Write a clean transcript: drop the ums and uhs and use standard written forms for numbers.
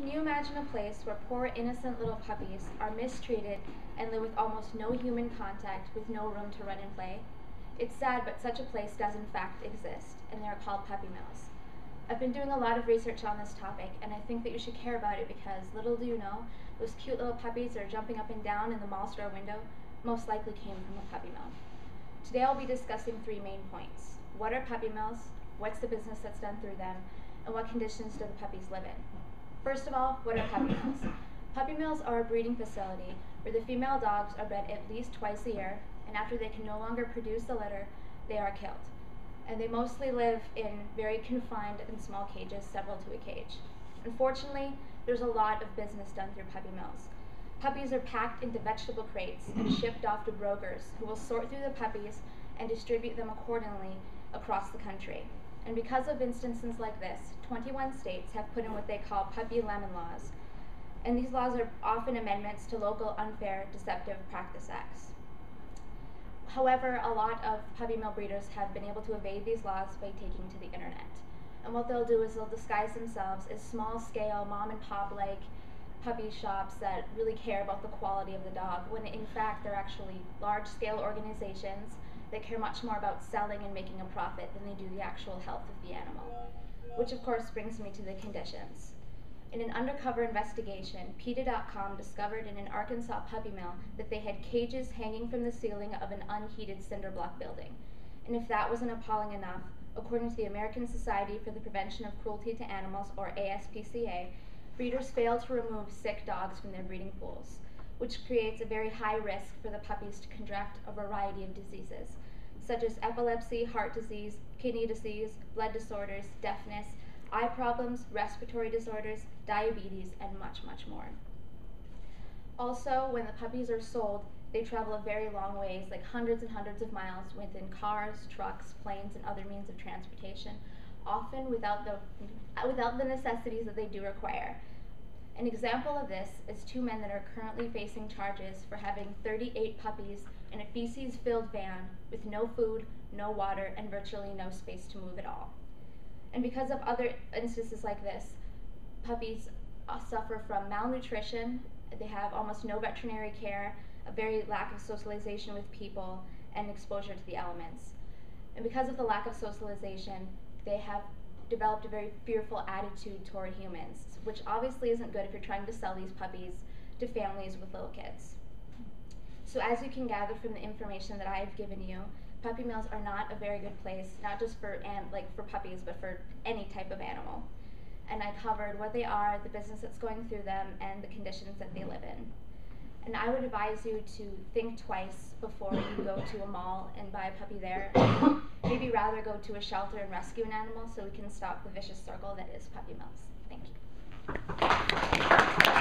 Can you imagine a place where poor innocent little puppies are mistreated and live with almost no human contact with no room to run and play? It's sad, but such a place does in fact exist, and they are called puppy mills. I've been doing a lot of research on this topic, and I think that you should care about it because little do you know, those cute little puppies that are jumping up and down in the mall store window most likely came from a puppy mill. Today I'll be discussing three main points. What are puppy mills? What's the business that's done through them? And what conditions do the puppies live in? First of all, what are puppy mills? Puppy mills are a breeding facility where the female dogs are bred at least twice a year, and after they can no longer produce the litter, they are killed. And they mostly live in very confined and small cages, several to a cage. Unfortunately, there's a lot of business done through puppy mills. Puppies are packed into vegetable crates and shipped off to brokers who will sort through the puppies and distribute them accordingly across the country. And because of instances like this, 21 states have put in what they call puppy lemon laws. And these laws are often amendments to local unfair, deceptive practice acts. However, a lot of puppy mill breeders have been able to evade these laws by taking to the internet. And what they'll do is they'll disguise themselves as small-scale, mom-and-pop-like puppy shops that really care about the quality of the dog, when in fact they're actually large-scale organizations that care much more about selling and making a profit than they do the actual health of the animal. Which of course brings me to the conditions. In an undercover investigation, PETA.com discovered in an Arkansas puppy mill that they had cages hanging from the ceiling of an unheated cinder block building. And if that wasn't appalling enough, according to the American Society for the Prevention of Cruelty to Animals, or ASPCA, breeders fail to remove sick dogs from their breeding pools, which creates a very high risk for the puppies to contract a variety of diseases, such as epilepsy, heart disease, kidney disease, blood disorders, deafness, eye problems, respiratory disorders, diabetes, and much, much more. Also, when the puppies are sold, they travel a very long ways, like hundreds and hundreds of miles within cars, trucks, planes, and other means of transportation, often without the necessities that they do require. An example of this is two men that are currently facing charges for having 38 puppies in a feces-filled van with no food, no water, and virtually no space to move at all. And because of other instances like this, puppies suffer from malnutrition, they have almost no veterinary care, a very lack of socialization with people, and exposure to the elements. And because of the lack of socialization, they have developed a very fearful attitude toward humans, which obviously isn't good if you're trying to sell these puppies to families with little kids. So as you can gather from the information that I've given you, puppy mills are not a very good place, not just for puppies, but for any type of animal. And I covered what they are, the business that's going through them, and the conditions that they live in. And I would advise you to think twice before you go to a mall and buy a puppy there. Maybe rather go to a shelter and rescue an animal so we can stop the vicious circle that is puppy mills. Thank you.